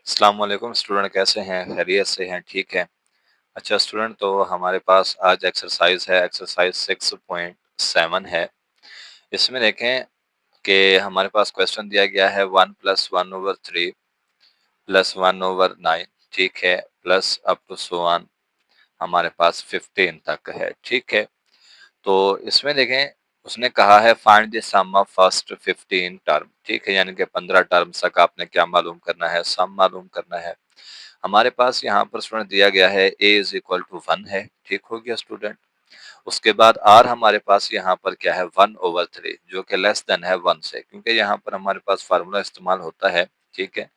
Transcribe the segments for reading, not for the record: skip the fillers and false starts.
अस्सलाम वालेकुम स्टूडेंट, कैसे हैं? खैरियत से हैं? ठीक है। अच्छा स्टूडेंट, तो हमारे पास आज एक्सरसाइज है, एक्सरसाइज 6.7 है। इसमें देखें कि हमारे पास क्वेश्चन दिया गया है 1 + 1/3 + 1/9, ठीक है, plus up to so on हमारे पास 15 तक है, ठीक है। तो इसमें देखें, उसने कहा है find the sum of first 15 term, ठीक है, यानी कि 15 टर्म्स तक आपने क्या मालूम करना है, सम मालूम करना है। हमारे पास यहाँ पर स्टूडेंट दिया गया है a = 1 है, ठीक हो गया स्टूडेंट। उसके बाद r हमारे पास यहाँ पर क्या है 1/3, जो कि लेस देन है 1 से, क्योंकि यहाँ पर हमारे पास फार्मूला इस्तेमाल होता है, ठीक है,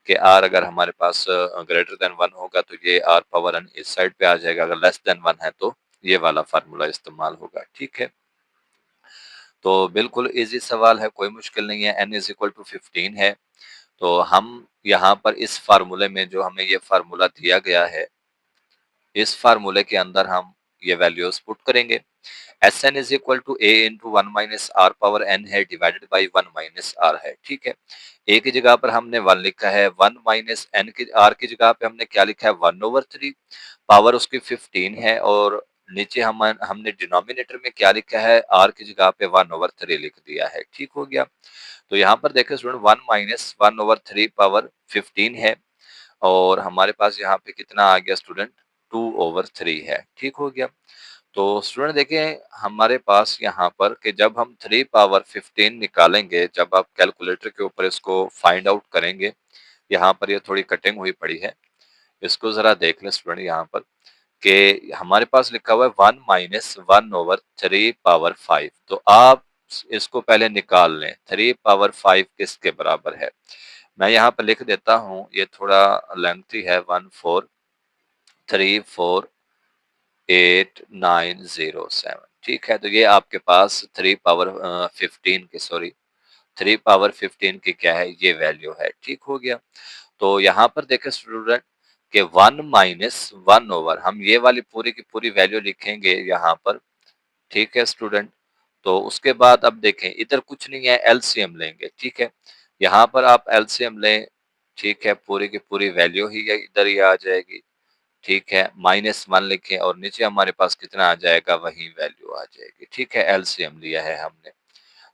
कि r अगर हमारे पास ग्रेटर देन 1 होगा तो ये r पावर n इस साइड पे आ जाएगा, अगर लेस देन 1 है तो ये वाला फार्मूला इस्तेमाल होगा, ठीक है। तो बिल्कुल इजी सवाल है, कोई मुश्किल नहीं है। n = 15 है, तो हम यहाँ पर इस फार्मूले में जो हमें ये फार्मूला दिया गया है, इस फार्मूले के अंदर हम ये वैल्यूज पुट करेंगे। Sn = a × 1 - r power n है, डिवाइडेड बाई 1 - r है, ठीक है। a की जगह पर हमने 1 लिखा है, 1 माइनस n की r की जगह पे हमने क्या लिखा है 1/3, पावर उसकी 15 है, और नीचे हमने डिनोमिनेटर में क्या लिखा है, r की जगह पे 1/3 लिख दिया है, ठीक हो गया। तो यहाँ पर देखें स्टूडेंट, 1 - 1/3 पावर 15 है, और हमारे पास यहाँ पे कितना आ गया स्टूडेंट, 2/3 है, ठीक हो गया। तो स्टूडेंट देखिए, हमारे पास यहाँ पर कि जब हम 3 पावर 15 निकालेंगे, जब आप कैलकुलेटर के ऊपर इसको फाइंड आउट करेंगे, यहाँ पर ये थोड़ी कटिंग हुई पड़ी है, इसको जरा देख लें स्टूडेंट यहाँ पर, कि हमारे पास लिखा हुआ है 1 - 1/3 पावर 5। तो आप इसको पहले निकाल लें, 3 पावर 5 किसके बराबर है। मैं यहाँ पर लिख देता हूँ, ये थोड़ा लेंथी है, 1434890 ठीक है। तो ये आपके पास 3 पावर 15 की, सॉरी, 3 पावर 15 की क्या है, ये वैल्यू है, ठीक हो गया। तो यहाँ पर देखें स्टूडेंट कि 1 माइनस 1 ओवर, हम ये वाली पूरी की पूरी वैल्यू लिखेंगे यहाँ पर, ठीक है स्टूडेंट। तो उसके बाद अब देखें, इधर कुछ नहीं है, एलसीएम लेंगे, ठीक है। यहाँ पर आप एलसीएम लें, ठीक है, पूरी की पूरी वैल्यू ही इधर ही आ जाएगी, ठीक है। -1 लिखें और नीचे हमारे पास कितना आ जाएगा, वही वैल्यू आ जाएगी, ठीक है। एलसीएम लिया है हमने,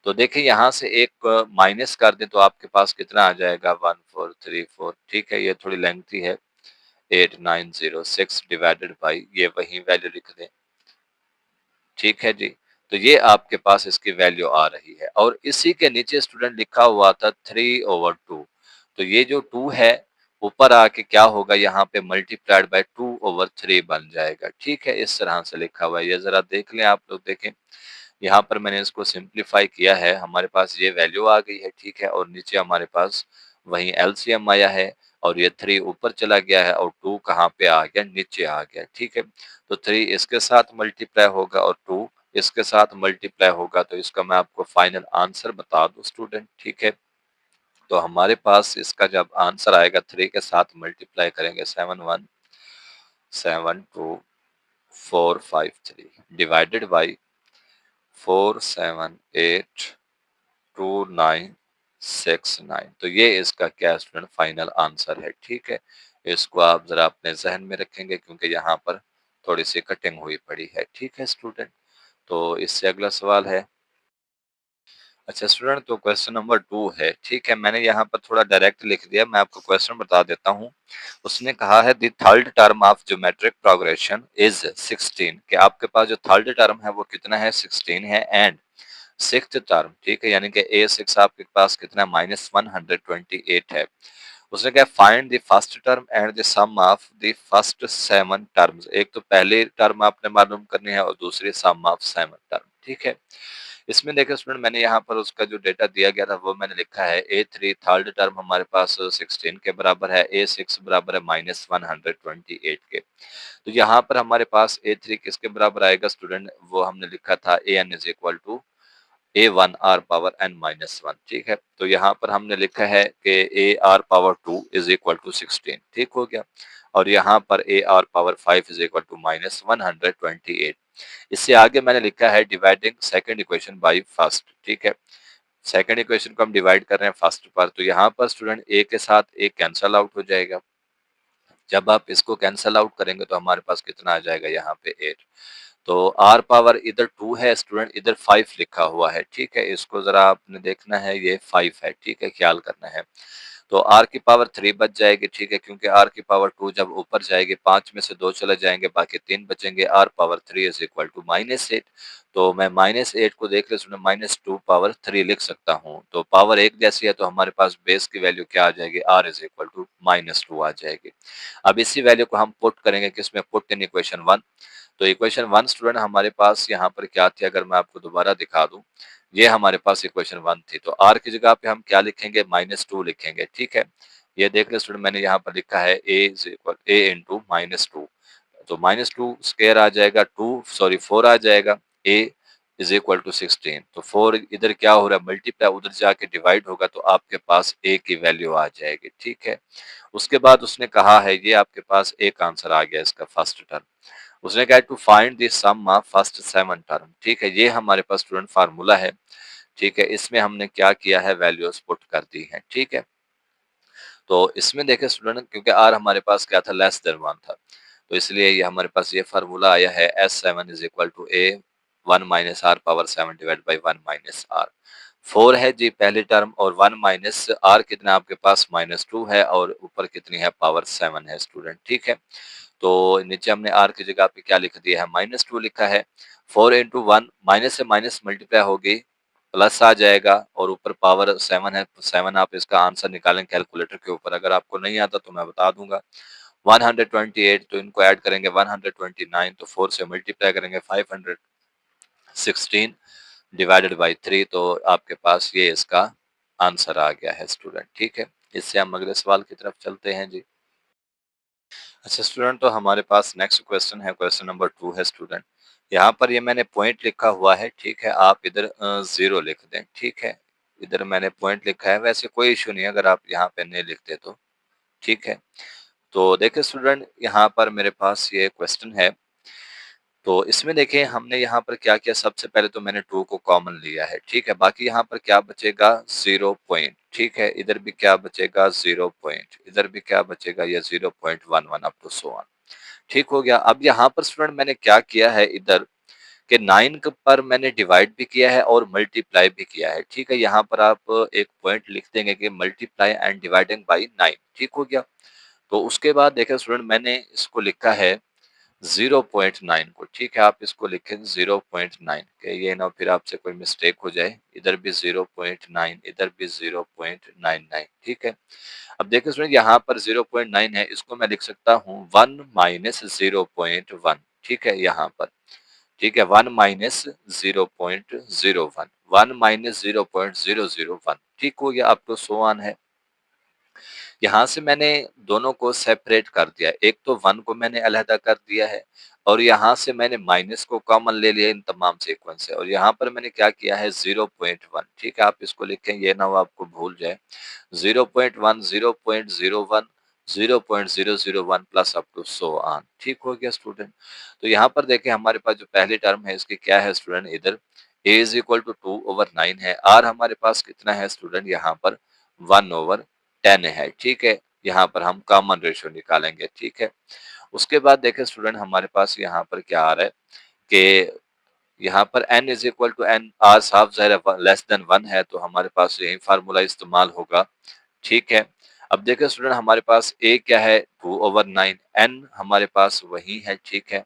तो देखिए यहाँ से एक माइनस कर दें तो आपके पास कितना आ जाएगा, 1434, ठीक है। ये थोड़ी लेंथी है, 8906 डिवाइडेड बाई ये वही वैल्यू लिख दें, ठीक है जी। तो ये आपके पास इसकी वैल्यू आ रही है, और इसी के नीचे स्टूडेंट लिखा हुआ था 3/2। तो ये जो 2 है ऊपर आके क्या होगा, यहाँ पे मल्टीप्लाइड बाय 2/3 बन जाएगा, ठीक है। इस तरह से लिखा हुआ है, ये जरा देख लें आप लोग, देखें यहाँ पर मैंने इसको सिंप्लीफाई किया है, हमारे पास ये वैल्यू आ गई है, ठीक है। और नीचे हमारे पास वही एलसीएम आया है, और ये 3 ऊपर चला गया है, और 2 कहाँ पे आ गया, नीचे आ गया, ठीक है। तो 3 इसके साथ मल्टीप्लाई होगा और 2 इसके साथ मल्टीप्लाई होगा, तो इसका मैं आपको फाइनल आंसर बता दूं स्टूडेंट, ठीक है। तो हमारे पास इसका जब आंसर आएगा, 3 के साथ मल्टीप्लाई करेंगे, 7172453 डिवाइडेड बाई 4782969, तो ये इसका क्या स्टूडेंट फाइनल आंसर है, ठीक है। इसको आप जरा अपने जहन में रखेंगे, क्योंकि यहाँ पर थोड़ी सी कटिंग हुई पड़ी है, ठीक है स्टूडेंट। तो इससे अगला सवाल है, अच्छा स्टूडेंट, तो क्वेश्चन नंबर 2 है, ठीक है। मैंने यहाँ पर थोड़ा डायरेक्ट लिख दिया, मैं आपको क्वेश्चन बता देता हूँ। उसने कहा है the third term of geometric progression is 16, कि आपके पास जो थर्ड टर्म है वो कितना है, 16 है, एंड सिक्स्थ टर्म, ठीक है, यानी कि A6 आपके पास कितना, -128 है। उसने कहा find the first term and the sum of the first 7 terms. एक तो पहले टर्म आपने मालूम करनी है, और दूसरी सम ऑफ 7 टर्म, ठीक है। इसमें देखिए स्टूडेंट, मैंने यहाँ पर उसका जो डेटा दिया गया था वो मैंने लिखा है, A3 थर्ड टर्म हमारे पास 16 के बराबर है, A6 बराबर है -128 के। तो यहाँ पर हमारे पास A3 किसके बराबर आएगा स्टूडेंट, वो हमने लिखा था AN = A1R पावर n-1, ठीक है। तो यहाँ पर हमने लिखा है कि AR पावर 2 = 16, ठीक हो गया। और यहाँ पर AR पावर 5 = -128। इससे आगे मैंने लिखा है dividing second equation by first, ठीक है। सेकंड इक्वेशन को हम डिवाइड कर रहे हैं फर्स्ट पर, तो यहाँ पर स्टूडेंट a के साथ a कैंसल आउट हो जाएगा। जब आप इसको कैंसल आउट करेंगे तो हमारे पास कितना आ जाएगा यहाँ पे 8। तो r पावर इधर 2 है स्टूडेंट, इधर 5 लिखा हुआ है, ठीक है। इसको जरा आपने देखना है, ये 5 है, ठीक है, ख्याल करना है। तो r की पावर 3 बच जाएगी, ठीक है, क्योंकि r की पावर 2 जब ऊपर जाएगी 5 में से 2 चले जाएंगे, बाकी 3 बचेंगे। r power 3 is equal to -8। तो मैं -8 को देख ले स्टूडेंट -2 पावर 3 लिख सकता हूँ। तो पावर एक जैसी है तो हमारे पास बेस की वैल्यू क्या आ जाएगी, r इज इक्वल टू -2 आ जाएगी। अब इसी वैल्यू को हम पुट करेंगे किसमें, पुट इन इक्वेशन 1। तो इक्वेशन 1 स्टूडेंट हमारे पास यहाँ पर क्या थी, अगर मैं आपको दोबारा दिखा दूं, ये हमारे पास इक्वेशन 1 थी। तो r की जगह पे हम क्या लिखेंगे, -2 लिखेंगे, ठीक है। ये देख ले स्टूडेंट, मैंने यहाँ पर लिखा है a इंटू -2। तो -2 स्क्वायर आ जाएगा, 4 आ जाएगा, a इज इक्वल टू 16। तो 4 इधर क्या हो रहा है, मल्टीप्लाई, उधर जाके डिवाइड होगा तो आपके पास a की वैल्यू आ जाएगी, ठीक है। उसके बाद उसने कहा है, ये आपके पास एक आंसर आ गया इसका फर्स्ट टर्म। उसने कहा to find the sum of first 7 term, ठीक है। ये हमारे पास स्टूडेंट फार्मूला है, ठीक है। इसमें हमने क्या किया है, वैल्यूज पुट कर दी है, ठीक है। तो इसमें देखें स्टूडेंट, क्योंकि r हमारे पास क्या था, लेस देन 1 था, तो इसलिए ये हमारे पास ये फार्मूला आया है, S7 is equal to a 1 minus r power 7 divide by 1 minus r। 4 है जी पहली टर्म, और 1 माइनस r कितना आपके पास -2 है, और ऊपर कितनी है, पावर 7 है स्टूडेंट, ठीक है। तो नीचे हमने r की जगह पे क्या लिख दिया है, -2 लिखा है। 4 इंटू 1, माइनस से माइनस मल्टीप्लाई होगी, प्लस आ जाएगा, और ऊपर पावर 7 है, 7 आप इसका आंसर निकालें कैलकुलेटर के ऊपर। अगर आपको नहीं आता तो मैं बता दूंगा। 128, तो इनको ऐड करेंगे 129, तो 4 से मल्टीप्लाई करेंगे 516 डिवाइडेड बाई 3, तो आपके पास ये इसका आंसर आ गया है स्टूडेंट, ठीक है। इससे हम अगले सवाल की तरफ चलते हैं जी। अच्छा स्टूडेंट, तो हमारे पास नेक्स्ट क्वेश्चन है, क्वेश्चन नंबर 2 है स्टूडेंट। यहाँ पर ये मैंने पॉइंट लिखा हुआ है, ठीक है, आप इधर 0 लिख दें, ठीक है। इधर मैंने पॉइंट लिखा है, वैसे कोई इशू नहीं है अगर आप यहाँ पे नहीं लिखते तो, ठीक है। तो देखिए स्टूडेंट, यहाँ पर मेरे पास ये क्वेश्चन है। तो इसमें देखें हमने यहाँ पर क्या किया, सबसे पहले तो मैंने 2 को कॉमन लिया है, ठीक है। बाकी यहाँ पर क्या बचेगा, 0 पॉइंट, ठीक है। इधर भी क्या बचेगा, 0 पॉइंट, इधर भी क्या बचेगा, ये 0.11 अप टू सो ऑन, ठीक हो गया। अब यहाँ पर स्टूडेंट मैंने क्या किया है, इधर के 9 पर मैंने डिवाइड भी किया है और मल्टीप्लाई भी किया है, ठीक है। यहाँ पर आप एक पॉइंट लिख देंगे कि मल्टीप्लाई एंड डिवाइडिंग बाई 9, ठीक हो गया। तो उसके बाद देखिए स्टूडेंट, मैंने इसको लिखा है 0.9 को, ठीक है। आप इसको लिखें 0.9 के, ये ना फिर आपसे कोई मिस्टेक हो जाए। इधर भी 0.9, इधर भी 0.99, ठीक है। अब देखिए स्टूडेंट, यहाँ पर 0.9 है, इसको मैं लिख सकता हूँ 1 माइनस 0.1, ठीक है, यहाँ पर, ठीक है। 1 माइनस 0.01, 1 माइनस 0.001, ठीक हो गया। अब तो सो ऑन है। यहाँ से मैंने दोनों को सेपरेट कर दिया, एक तो 1 को मैंने अलहदा कर दिया है, और यहाँ से मैंने माइनस को कॉमन ले लिया इन तमाम सीक्वेंस से, और यहाँ पर मैंने क्या किया है 0.1, ठीक है। आप इसको लिखें, ये ना वो आपको भूल जाए। 0.1, 0.01, 0.001 plus up to so on, ठीक हो गया स्टूडेंट। तो यहाँ पर देखें हमारे पास जो पहली टर्म है इसकी क्या है स्टूडेंट, इधर a इज इक्वल टू 2/9 है, r हमारे पास कितना है स्टूडेंट, यहाँ पर 1/10 है, ठीक है। यहाँ पर हम कॉमन रेशियो निकालेंगे, ठीक है। उसके बाद देखें स्टूडेंट, हमारे पास यहाँ पर क्या आ रहा है कि यहाँ पर n is equal to n, r साफ ज़ाहिर है लेस देन 1 है, तो हमारे पास यही फार्मूला इस्तेमाल होगा, ठीक है। अब देखिए स्टूडेंट, हमारे पास a क्या है 2/9, n हमारे पास वही है, ठीक है,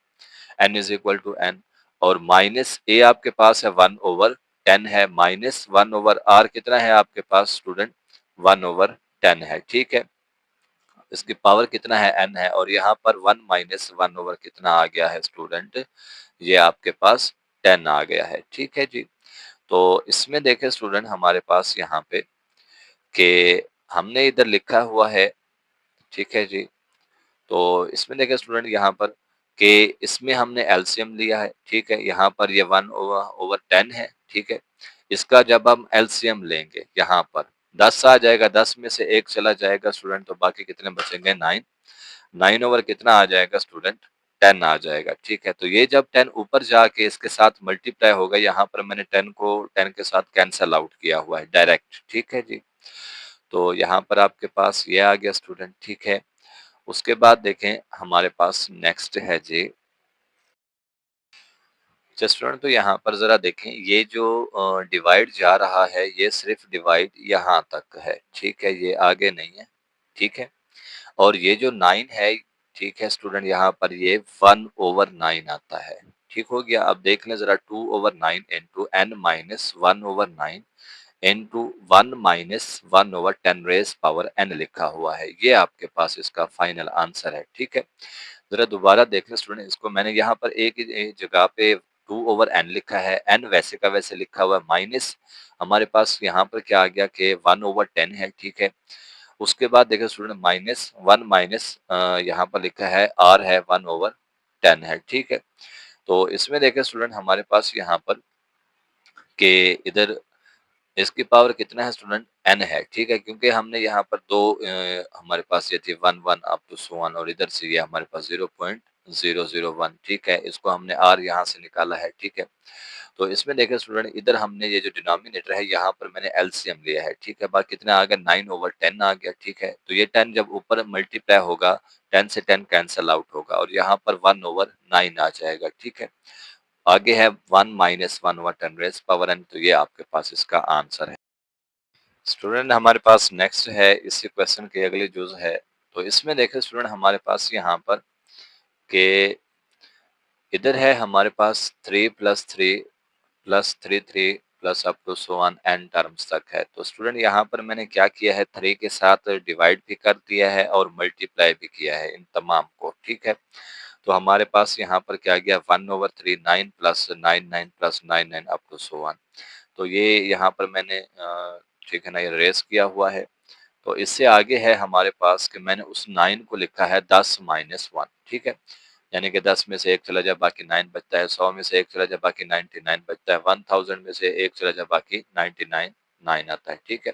n is equal to n, और माइनस a आपके पास है 1/10 है, माइनस 1/r कितना है आपके पास स्टूडेंट, 1/10 है, ठीक है। इसकी पावर कितना है, n है, और यहाँ पर 1 माइनस 1 ओवर कितना आ गया है स्टूडेंट, ये आपके पास 10 आ गया है, ठीक है जी। तो इसमें देखें स्टूडेंट, हमारे पास यहाँ पे कि हमने इधर लिखा हुआ है, ठीक है जी। तो इसमें देखें स्टूडेंट, यहाँ पर कि इसमें हमने एलसीएम लिया है, ठीक है। यहाँ पर ये 1/10 है, ठीक है। इसका जब हम एलसीएम लेंगे, यहाँ पर 10 आ जाएगा, 10 में से 1 चला जाएगा स्टूडेंट, तो बाकी कितने बचेंगे, 9। 9 ओवर कितना आ जाएगा स्टूडेंट, 10 आ जाएगा, ठीक है। तो ये जब 10 ऊपर जाके इसके साथ मल्टीप्लाई होगा, यहाँ पर मैंने 10 को 10 के साथ कैंसल आउट किया हुआ है डायरेक्ट, ठीक है जी। तो यहाँ पर आपके पास ये आ गया स्टूडेंट, ठीक है। उसके बाद देखें हमारे पास नेक्स्ट है जी, अच्छा स्टूडेंट, तो यहाँ पर ज़रा देखें, ये जो डिवाइड जा रहा है, ये सिर्फ डिवाइड यहाँ तक है, ठीक है, ये आगे नहीं है, ठीक है। और ये जो 9 है, ठीक है स्टूडेंट, यहाँ पर ये 1/9 आता है, ठीक हो गया। अब देख लें ज़रा, 2/9 into n minus 1/9 into 1 minus 1/10 rays power n लिखा हुआ है। ये आपके पास इसका फाइनल आंसर है, ठीक है। ज़रा दोबारा देख लें स्टूडेंट, इसको मैंने यहाँ पर एक ही जगह पे 2/n लिखा है, n वैसे का वैसे लिखा हुआ है, माइनस हमारे पास यहाँ पर क्या आ गया कि 1/10 है, ठीक है। उसके बाद देखिए स्टूडेंट, माइनस 1 माइनस यहाँ पर लिखा है r है 1/10 है, ठीक है। तो इसमें देखिए स्टूडेंट, हमारे पास यहाँ पर के इधर इसकी पावर कितना है स्टूडेंट, n है, ठीक है। क्योंकि हमने यहाँ पर दो हमारे पास ये थी 1 1 अप टू सो ऑन, और इधर से ये हमारे पास 0.001, ठीक है। इसको हमने r यहाँ से निकाला है, ठीक है। तो इसमें देखिए स्टूडेंट, इधर हमने ये जो डिनोमिनेटर है, यहाँ पर मैंने एलसीएम लिया है, ठीक है। बाकी कितना आ गया, 9/10 आ गया, ठीक है। तो ये 10 जब ऊपर मल्टीप्लाई होगा, 10 से 10 कैंसल आउट होगा, और यहाँ पर 1/9 आ जाएगा, ठीक है। आगे है 1 माइनस 1/10 रेज़ पावर n, तो ये आपके पास इसका आंसर है। स्टूडेंट हमारे पास नेक्स्ट है, इसी क्वेश्चन के अगले जुज है। तो इसमें देखिए स्टूडेंट, हमारे पास यहाँ पर के इधर है हमारे पास 3 plus 3 plus 3 plus up to so on n terms तक है। तो स्टूडेंट यहाँ पर मैंने क्या किया है, 3 के साथ डिवाइड भी कर दिया है और मल्टीप्लाई भी किया है इन तमाम को, ठीक है। तो हमारे पास यहाँ पर क्या गया, 1/3 9 plus 9 9 plus 9 9 up to so on. तो ये यहाँ पर मैंने ठीक है ना, ये रेस किया हुआ है। तो इससे आगे है हमारे पास कि मैंने उस 9 को लिखा है 10 माइनस 1, ठीक है। यानी कि 10 में से 1 चला जाए, बाकी 9 बचता है, 100 में से 1 चला जाए, बाकी 99 बचता है, 1000 में से 1 चला जाए, बाकी 99 9 आता है, ठीक है।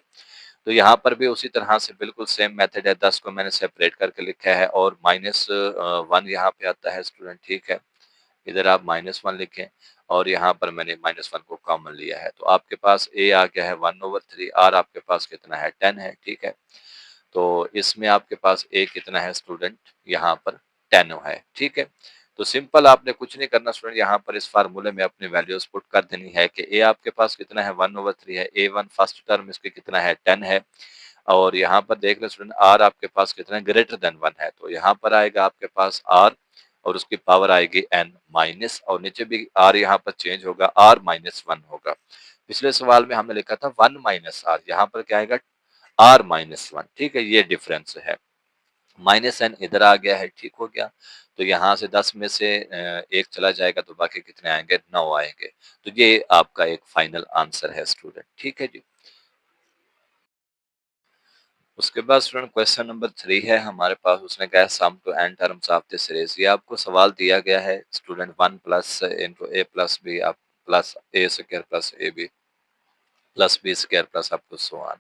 तो यहाँ पर भी उसी तरह से बिल्कुल सेम मेथड है, 10 को मैंने सेपरेट करके लिखा है, और माइनस 1 यहाँ पे आता है स्टूडेंट, ठीक है। इधर आप -1 लिखें, और यहाँ पर मैंने -1 को कॉमन लिया है। तो आपके पास a आ गया है 1/3, r आपके पास कितना है, 10 है, ठीक है। तो इसमें आपके पास a कितना है स्टूडेंट, यहाँ पर 10 है, ठीक है। तो सिंपल, आपने कुछ नहीं करना स्टूडेंट, यहाँ पर इस फार्मूले में अपनी वैल्यूज पुट कर देनी है कि a आपके पास कितना है, 1/3 है, a1 फर्स्ट टर्म इसके कितना है, 10 है। और यहाँ पर देख लें स्टूडेंट, r आपके पास कितना है, ग्रेटर देन 1 है। तो यहाँ पर आएगा आपके पास r, और उसकी पावर आएगी n माइनस, और नीचे भी r यहाँ पर चेंज होगा, r -1 होगा। पिछले सवाल में हमने लिखा था 1 माइनस r, यहाँ पर क्या आएगा, r -1, ठीक है। ये डिफरेंस है, -n इधर आ गया है, ठीक हो गया। तो यहाँ से 10 में से 1 चला जाएगा, तो बाकी कितने आएंगे, 9 आएंगे। तो ये आपका एक फाइनल आंसर है स्टूडेंट, ठीक है जी। उसके बाद स्टूडेंट क्वेश्चन नंबर 3 है हमारे पास, उसने कहा है sum to n terms of this series. ये आपको सवाल दिया गया है student, 1 plus into a plus b up plus a square plus a b plus b square plus up to so on.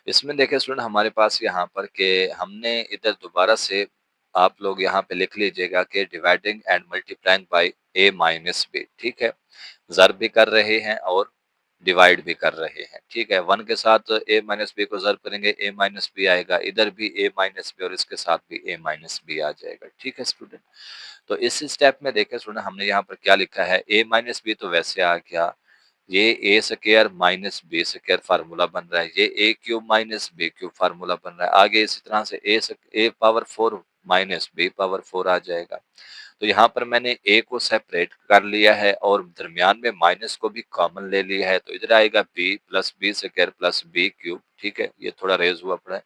इसमें देखिए स्टूडेंट, हमारे पास यहाँ पर के हमने इधर दोबारा से, आप लोग यहाँ पे लिख लीजिएगा कि dividing and multiplying by a minus b, ठीक है। ज़र भी कर रहे हैं और डिवाइड भी कर रहे हैं, ठीक है। 1 के साथ a माइनस बी को ज़र करेंगे, a माइनस बी आएगा, इधर भी a माइनस बी और इसके साथ भी a माइनस बी आ जाएगा, ठीक है स्टूडेंट। तो इस स्टेप में देखिए स्टूडेंट, हमने यहाँ पर क्या लिखा है, a माइनस बी तो वैसे आ गया, ये a square minus b square formula बन रहा है, ये a cube minus b cube formula बन रहा है। आगे इसी तरह से a power 4 minus b power 4 आ जाएगा। तो यहाँ पर मैंने ए को सेपरेट कर लिया है, और दरमियान में माइनस को भी कॉमन ले लिया है। तो इधर आएगा b plus b square plus b cube, ठीक है। ये थोड़ा रेज हुआ पड़ा है।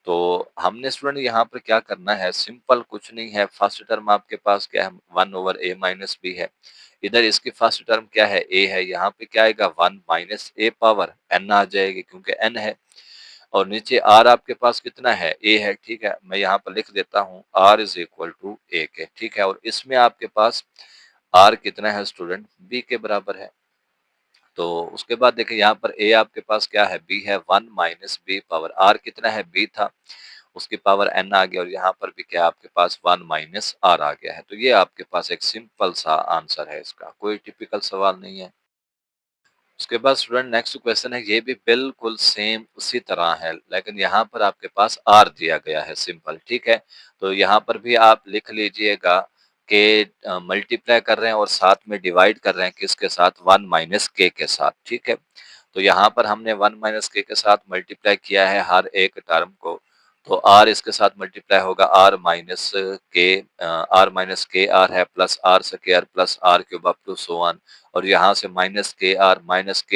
तो हमने स्टूडेंट यहाँ पर क्या करना है, सिंपल कुछ नहीं है। फर्स्ट टर्म आपके पास क्या है, 1/a माइनस बी है। इधर इसकी फर्स्ट टर्म क्या है, a है। यहाँ पे क्या आएगा, 1 माइनस a पावर n आ जाएगी, क्योंकि n है। और नीचे r आपके पास कितना है, a है, ठीक है। मैं यहाँ पर लिख देता हूँ, r is equal to a k, ठीक है। और इसमें आपके पास r कितना है स्टूडेंट, b के बराबर है। तो उसके बाद देखिए यहाँ पर a आपके पास क्या है, b है, 1 माइनस बी पावर, r कितना है, b था, उसकी पावर n आ गया और यहाँ पर भी क्या आपके पास 1 माइनस r आ गया है। तो ये आपके पास एक सिंपल सा आंसर है इसका, कोई टिपिकल सवाल नहीं है। उसके बाद स्टूडेंट नेक्स्ट क्वेश्चन है, ये भी बिल्कुल सेम उसी तरह है, लेकिन यहाँ पर आपके पास r दिया गया है सिंपल, ठीक है। तो यहाँ पर भी आप लिख लीजिएगा कि मल्टीप्लाई कर रहे हैं और साथ में डिवाइड कर रहे हैं किसके साथ, 1 माइनस के साथ, ठीक है। तो यहाँ पर हमने 1 माइनस के साथ मल्टीप्लाई किया है हर एक टर्म को, तो r इसके साथ मल्टीप्लाई होगा r माइनस के आर है plus r square plus r cube up to so on, और यहाँ से minus k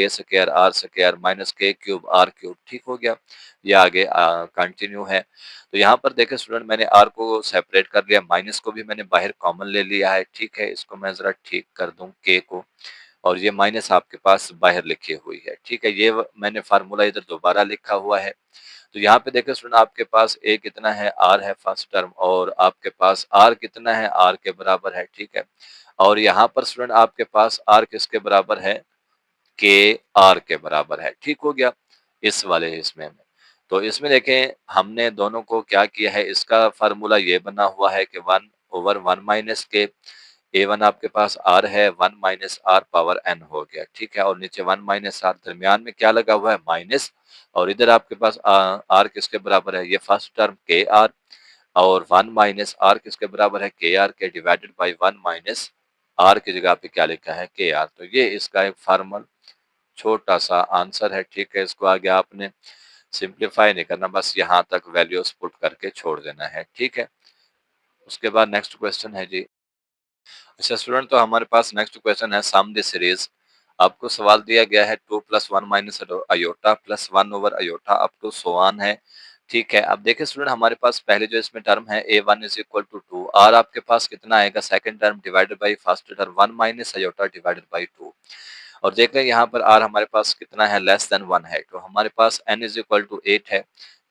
square r square minus k cube r cube, ठीक हो गया। ये आगे कंटिन्यू है। तो यहाँ पर देखें स्टूडेंट, मैंने आर को सेपरेट कर लिया, माइनस को भी मैंने बाहर कॉमन ले लिया है, ठीक है। इसको मैं जरा ठीक कर दूं के को, और ये माइनस आपके पास बाहर लिखी हुई है, ठीक है। ये मैंने फार्मूला इधर दोबारा लिखा हुआ है। तो यहाँ पे देखें स्टूडेंट, आपके पास ए कितना है, आर है फर्स्ट टर्म, और आपके पास आर कितना है, आर के बराबर है, ठीक है। और यहाँ पर स्टूडेंट आपके पास आर किसके बराबर है, के आर के बराबर है, ठीक हो गया इस वाले इसमें में। तो इसमें देखें हमने दोनों को क्या किया है, इसका फार्मूला ये बना हुआ है कि 1/1 माइनस के, A1 आपके पास r है, 1 माइनस आर पावर n हो गया, ठीक है। और नीचे 1 माइनस आर, दरमियान में क्या लगा हुआ है, माइनस, और इधर आपके पास r किसके बराबर है, ये फर्स्ट टर्म के आर, और 1 माइनस आर किसके बराबर है, के आर के, डिवाइडेड बाई 1 माइनस आर की जगह पे क्या लिखा है, के आर। तो ये इसका एक फॉर्मल छोटा सा आंसर है, ठीक है। इसको आगे आपने सिंप्लीफाई नहीं करना, बस यहाँ तक वैल्यूज पुट करके छोड़ देना है, ठीक है। उसके बाद नेक्स्ट क्वेश्चन है जी। अच्छा स्टूडेंट, तो हमारे पास नेक्स्ट क्वेश्चन है, सम द सीरीज। आपको सवाल दिया गया है 2 plus 1 minus iota plus 1 over iota up to so on है, ठीक है। अब देखिए स्टूडेंट, हमारे पास पहले जो इसमें टर्म है a1 इज इक्वल टू 2, और आपके पास कितना आएगा, second term divided by first term 1 minus aorta divided by 2। और देख लें यहाँ पर r हमारे पास कितना है, लेस देन 1 है, तो हमारे पास n इज इक्वल टू 8 है।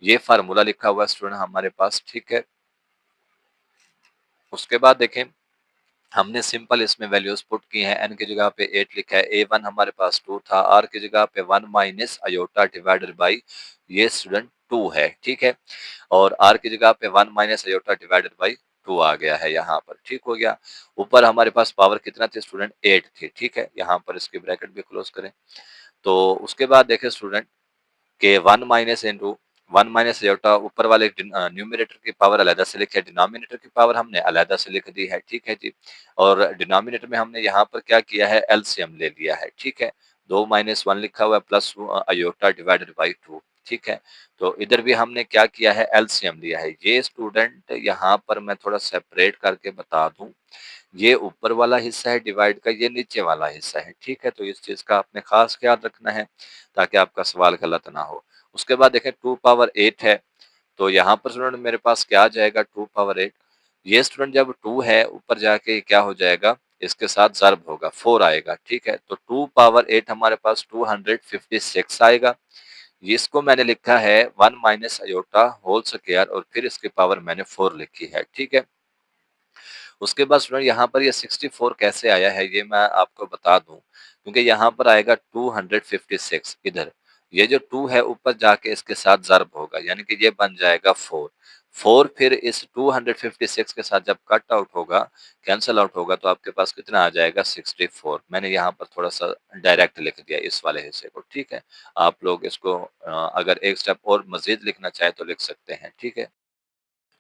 ये फार्मूला लिखा हुआ है स्टूडेंट हमारे पास, ठीक है। उसके बाद देखें, हमने सिंपल इसमें वैल्यूज पुट की हैं। n की जगह पे 8 लिखा है, a1 हमारे पास 2 था, r की जगह पे 1 माइनस अयोटा डिवाइडेड बाई ये स्टूडेंट 2 है, ठीक है। और r की जगह पे 1 माइनस अयोटा डिवाइडेड बाई 2 आ गया है यहाँ पर, ठीक हो गया। ऊपर हमारे पास पावर कितना थी स्टूडेंट, 8 थी, ठीक है। यहाँ पर इसकी ब्रैकेट भी क्लोज करें। तो उसके बाद देखें स्टूडेंट के 1 माइनस इंटू 1 माइनस अयोटा, ऊपर वाले न्यूमरेटर की पावर अलहदा से लिखी है, डिनोमिनेटर की पावर हमने अलहदा से लिख दी है, ठीक है जी। और डिनोमिनेटर में हमने यहाँ पर क्या किया है, एलसीएम ले लिया है, ठीक है। 2 माइनस 1 लिखा हुआ है प्लस अयोटा डिवाइडेड बाई 2, ठीक है। तो इधर भी हमने क्या किया है, एलसीएम लिया है। ये स्टूडेंट यहाँ पर मैं थोड़ा सेपरेट करके बता दूं, ये ऊपर वाला हिस्सा है डिवाइड का, ये नीचे वाला हिस्सा है, ठीक है। तो इस चीज का आपने खास ख्याल रखना है ताकि आपका सवाल गलत ना हो। उसके बाद देखें 2 पावर 8 है, तो यहाँ पर स्टूडेंट मेरे पास क्या आ जाएगा, 2 पावर 8। ये स्टूडेंट जब 2 है ऊपर जाके क्या हो जाएगा, इसके साथ ज़र्ब होगा, 4 आएगा, ठीक है। तो 2 पावर 8 हमारे पास 256 आएगा। इसको मैंने लिखा है 1 माइनस अयोटा होल स्क्वायर, और फिर इसकी पावर मैंने 4 लिखी है, ठीक है। उसके बाद स्टूडेंट यहाँ पर ये 64 कैसे आया है, ये मैं आपको बता दूं, क्योंकि यहाँ पर आएगा 256 इधर, ये जो 2 है ऊपर जाके इसके साथ ज़र्ब होगा, यानी कि ये बन जाएगा 4। 4 फिर इस 256 के साथ जब कट आउट होगा, कैंसल आउट होगा, तो आपके पास कितना आ जाएगा, 64। मैंने यहाँ पर थोड़ा सा डायरेक्ट लिख दिया इस वाले हिस्से को, ठीक है। आप लोग इसको अगर एक स्टेप और मजीद लिखना चाहे तो लिख सकते हैं, ठीक है।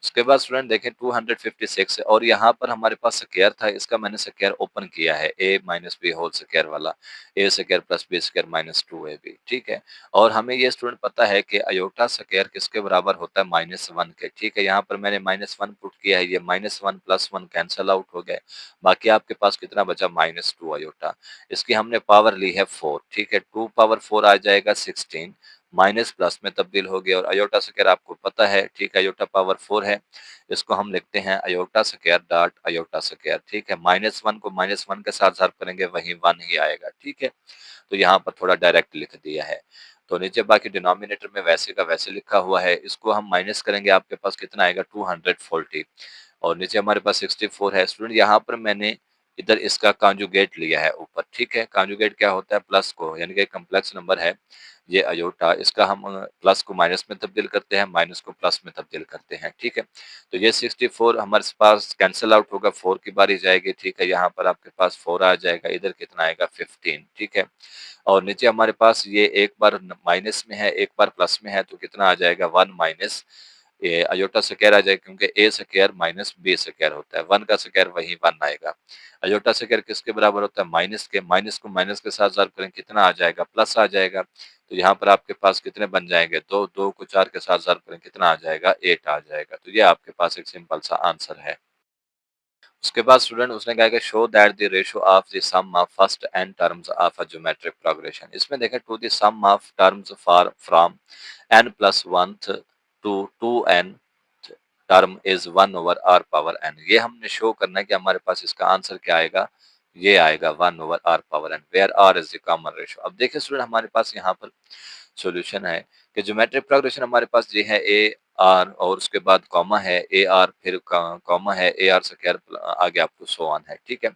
उसके बाद स्टूडेंट देखें 256 है, और यहाँ पर हमारे पास स्क्वायर था, इसका मैंने स्क्वायर ओपन किया है, a minus b whole square वाला, a square plus b square minus 2ab, ठीक है। और हमें ये स्टूडेंट पता है कि अयोटा स्क्वायर किसके बराबर होता है, -1 के, ठीक है। यहाँ पर मैंने -1 पुट किया है, ये -1 प्लस 1 कैंसल आउट हो गए, बाकी आपके पास कितना बचा, -2 अयोटा। इसकी हमने पावर ली है 4, ठीक है। 2 पावर 4 आ जाएगा 16, माइनस प्लस में तब्दील हो गया, और अयोटा स्क्वायर आपको पता है, ठीक है, अयोटा पावर 4 है। इसको हम लिखते हैं iota square dot iota square, ठीक है। -1 को -1 के साथ ज़र्ब करेंगे, वही 1 ही आएगा, ठीक है। तो यहाँ पर थोड़ा डायरेक्ट लिख दिया है। तो नीचे बाकी डिनोमिनेटर में वैसे का वैसे लिखा हुआ है, इसको हम माइनस करेंगे, आपके पास कितना आएगा, 240, और नीचे हमारे पास 64 है। स्टूडेंट यहाँ पर मैंने इधर इसका कॉन्जुगेट लिया है ऊपर, ठीक है। कॉन्जुगेट क्या होता है? प्लस को, यानी कि कॉम्प्लेक्स नंबर है ये अयोटा, इसका हम प्लस को माइनस में तब्दील करते हैं, माइनस को प्लस में तब्दील करते हैं, ठीक है। तो ये 64 हमारे पास कैंसल आउट होगा, 4 की बारी जाएगी, ठीक है। यहाँ पर आपके पास 4 आ जाएगा, इधर कितना आएगा? 15, ठीक है। और नीचे हमारे पास ये एक बार माइनस में है, एक बार प्लस में है, तो कितना आ जाएगा? 1 माइनस ये अयोटा स्क्वायर आ जाएगा, क्योंकि ए स्क्वायर माइनस बी स्क्वायर होता है, 1 का स्क्वायर वही 1 आएगा। अयोटा स्क्वायर किसके बराबर होता है? माइनस के, माइनस को माइनस के साथ ज़ार करें, कितना आ जाएगा? प्लस आ जाएगा। तो यहाँ पर आपके पास कितने बन जाएंगे? 2, 2 को 4 के साथ ज़ार करें, कितना आ जाएगा? 8 आ जाएगा। तो ये आपके पास एक सिंपल सा आंसर है। उसके बाद स्टूडेंट उसने कहा कि show that the ratio of the sum of first n terms of a geometric progression. इसमें देखें to the sum of terms for from n plus 1 to 2n term is 1 over r power n। ये हमने show करना है कि हमारे पास इसका answer क्या आएगा? ये आएगा 1 over r power n, where r is the common ratio. अब देखिए स्टूडेंट हमारे पास यहाँ पर सॉल्यूशन है कि ज्योमेट्रिक प्रोग्रेशन हमारे पास ये है ए आर और उसके बाद कॉमा है ए आर, फिर कॉमा है ए आर स्क्वायर आगे आपको सो ऑन है, ठीक है।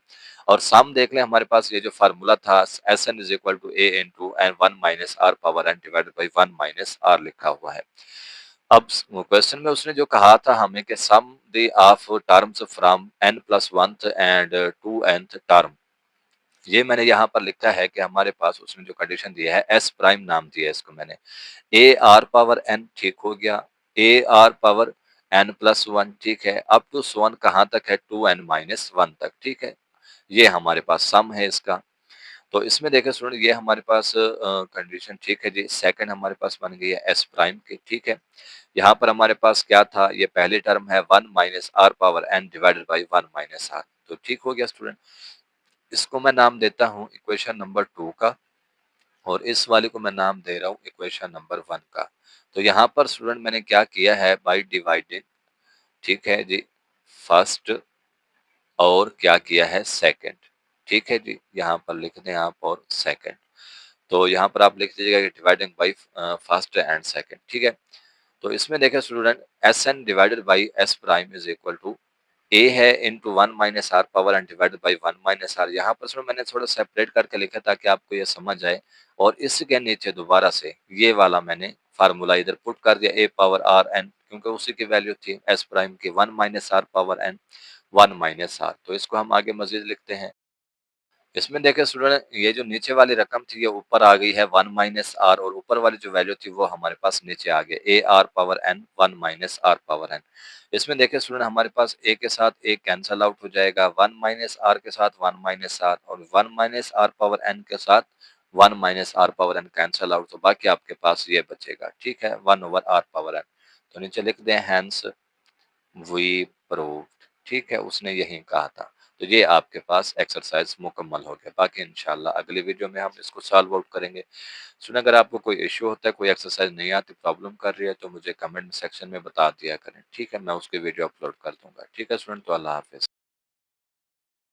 और सम देख लें, हमारे पास ये जो फार्मूला था s n is equal to a into n 1 minus r power n divided by 1 minus r लिखा हुआ है। अब क्वेश्चन में उसने जो कहा था हमें कि sum the of terms from n plus one and to nth term, ये मैंने यहाँ पर लिखा है कि हमारे पास उसने जो कंडीशन दिया है एस प्राइम नाम दिया है इसको मैंने, ए आर पावर एन ठीक हो गया, a r power n plus one ठीक है, अप टू वन कहाँ तक है? टू एन माइनस वन तक, ठीक है। ये हमारे पास सम है इसका। तो इसमें देखें स्टूडेंट ये हमारे पास कंडीशन ठीक है जी। सेकंड हमारे पास बन गई है एस प्राइम की, ठीक है। यहाँ पर हमारे पास क्या था? ये पहली टर्म है 1 minus r power n divided by 1 minus r, तो ठीक हो गया स्टूडेंट। इसको मैं नाम देता हूँ इक्वेशन नंबर 2 का, और इस वाले को मैं नाम दे रहा हूँ इक्वेशन नंबर 1 का। तो यहाँ पर स्टूडेंट मैंने क्या किया है? बाय डिवाइडिंग, ठीक है जी, फर्स्ट और क्या किया है? सेकंड, ठीक है जी। यहाँ पर लिख दें आप और सेकंड, तो यहाँ पर आप लिख दीजिएगा कि dividing by first and second, ठीक है। तो इसमें देखें student s n divided by s prime is equal to a है into 1 minus r power n divided by 1 minus r. यहाँ पर मैंने थोड़ा सेपरेट करके लिखा ताकि आपको ये समझ आए, और इसके नीचे दोबारा से ये वाला मैंने फार्मूला इधर पुट कर दिया, ए पावर आर एन, क्योंकि उसी की वैल्यू थी एस प्राइम की 1 minus r power n 1 minus r. तो इसको हम आगे मजीद लिखते हैं। इसमें देखें स्टूडेंट ये जो नीचे वाली रकम थी ये ऊपर आ गई है 1 माइनस आर, और ऊपर वाली जो वैल्यू थी वो हमारे पास नीचे आ गया a r power n 1 minus r power n. इसमें देखें स्टूडेंट हमारे पास ए के साथ ए कैंसल आउट हो जाएगा, 1 माइनस आर के साथ 1 माइनस आर, और 1 माइनस आर पावर एन के साथ 1 minus r power n cancel out, तो बाकी आपके पास ये बचेगा, ठीक है, 1 ओवर आर पावर एन। तो नीचे लिख दें हैंस वी प्रूव्ड, ठीक है, उसने यही कहा था। तो ये आपके पास एक्सरसाइज मुकम्मल हो गया। बाकी इंशाल्लाह अगली वीडियो में हम इसको सॉल्व आउट करेंगे। सुन, अगर आपको कोई इश्यू होता है, कोई एक्सरसाइज नहीं आती, प्रॉब्लम कर रही है, तो मुझे कमेंट सेक्शन में बता दिया करें, ठीक है, मैं उसकी वीडियो अपलोड कर दूंगा। ठीक है स्टूडेंट, तो अल्लाह हाफिज।